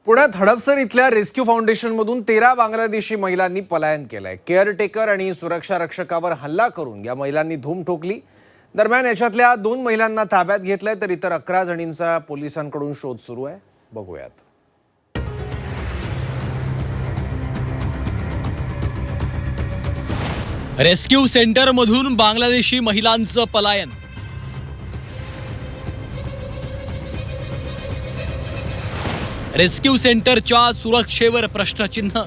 पुण्यात हडपसर इथल्या रेस्क्यू फाउंडेशनमधून 13 बांगलादेशी महिलांनी पलायन केलंय। केअरटेकर आणि सुरक्षा रक्षकावर हल्ला करून या महिलांनी धूम ठोकली। दरम्यान याच्यातल्या 2 महिलांना ताब्यात घेतलंय तर इतर 11 जणींचा पोलिसांकडून शोध सुरू आहे। बघूयात। रेस्क्यू सेंटर मधून बांगलादेशी महिलांचं पलायन। रेस्क्यू सेंटरच्या सुरक्षेवर प्रश्नचिन्ह।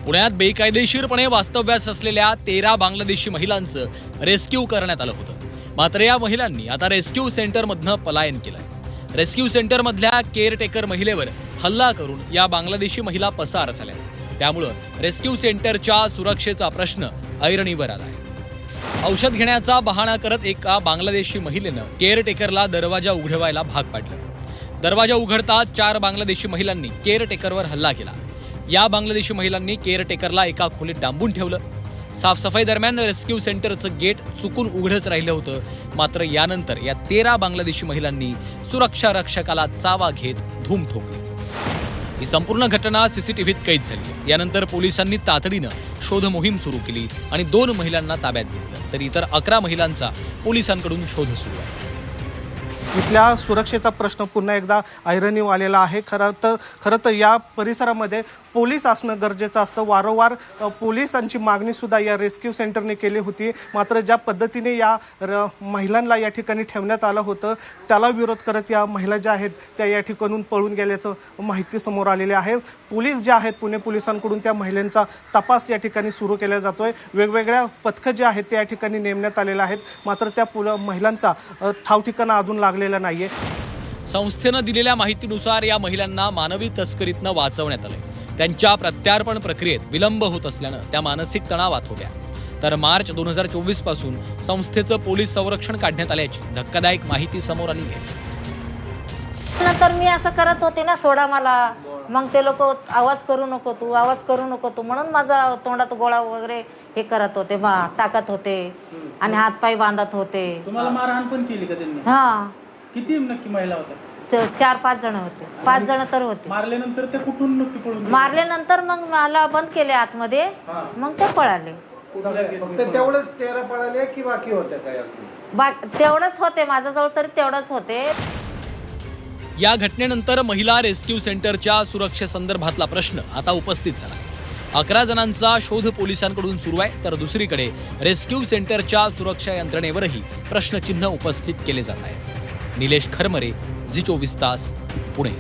पुण्यात बेकायदेशीरपणे वास्तव्यास असलेल्या 13 बांगलादेशी महिलांचं रेस्क्यू करण्यात आलं होतं। मात्र या महिलांनी आता रेस्क्यू सेंटरमधनं पलायन केलंय। रेस्क्यू सेंटरमधल्या केअरटेकर महिलेवर हल्ला करून या बांगलादेशी महिला पसार झाल्या। त्यामुळे रेस्क्यू सेंटरच्या सुरक्षेचा प्रश्न ऐरणीवर आलाय। औषध घेण्याचा बहाणा करत एका बांगलादेशी महिलेनं केअरटेकरला दरवाजा उघडवायला भाग पाडलं। दरवाजा उघडताच 4 बांगलादेशी महिलांनी केअरटेकरवर हल्ला केला। या बांगलादेशी महिलांनी केअरटेकरला एका खोलीत डांबून ठेवलं। साफसफाई दरम्यान रेस्क्यू सेंटरचं गेट चुकून उघडच राहिलं होतं। मात्र यानंतर या 13 बांगलादेशी महिलांनी सुरक्षा रक्षकाला चावा घेत धूम ठोकली। ही संपूर्ण घटना सीसीटीव्हीत कैद झाली। यानंतर पोलिसांनी तातडीनं शोध मोहीम सुरू केली आणि 2 महिलांना ताब्यात घेतलं, तर इतर 11 महिलांचा पोलिसांकडून शोध सुरू आहे। इथल्या सुरक्षेचा प्रश्न पुन्हा एकदा ऐरणीवर आलेला आहे। खरं तर या परिसरामध्ये पोलीस असणं गरजेचं असतं। वारंवार पोलिसांची मागणी सुद्धा या रेस्क्यू सेंटरने केली होती। मात्र ज्या पद्धतीने या महिलांना या ठिकाणी ठेवण्यात आलं होतं त्याला विरोध करत या महिला ज्या आहेत त्या या ठिकाणून पळून गेल्याचं माहिती समोर आलेली आहे। पोलीस जे आहेत पुणे पोलिसांकडून त्या महिलांचा तपास या ठिकाणी सुरू केला जातोय। वेगवेगळ्या पथकं जे आहेत त्या या ठिकाणी नेमण्यात आलेल्या आहेत। मात्र त्या महिलांचा ठाव ठिकाणा अजून लागलेला नाहीये। संस्थेनं दिलेल्या माहितीनुसार या महिलांना मानवी तस्करीतनं वाचवण्यात आलंय। त्यांच्या प्रत्यार्पण प्रक्रियेत विलंब होत असल्यानं त्या मानसिक तणावात होत्या। तर मार्च 2024 पासून संस्थेचं पोलीस संरक्षण काढण्यात आल्याची धक्कादायक माहिती समोर आली आहे। नंतर मी असं करत होते ना, सोडा मला, मग ते लोक आवाज करू नको तू, आवाज करू नको तू म्हणून माझा तोंडात गोळा वगैरे हे करत होते, टाकत होते आणि हातपाय बांधत होते। तुम्हाला मारहाण पण केली का त्यांनी? हां, किती नक्की महिला होत्या? 4-5 जण होते, 5 जण तर होते। मारल्यानंतर ते कुठून नक्की पळून गेले? मारल्यानंतर मग मला बंद केले आतमध्ये, मग ते पळाले। फक्त तेवढंच 13 पळाले की बाकी होत्या काय? तेवढंच होते माझ्याजवळ, तरी तेवढंच होते। या घटनेनंतर महिला रेस्क्यू सेंटरच्या सुरक्षेसंदर्भातला प्रश्न आता उपस्थित झाला। 11 जणांचा शोध पोलिसांकडून सुरू आहे, तर दुसरीकडे रेस्क्यू सेंटरच्या सुरक्षा यंत्रणेवरही प्रश्नचिन्ह उपस्थित केले जात आहे। निलेश खरमरे, झी 24 तास, पुणे।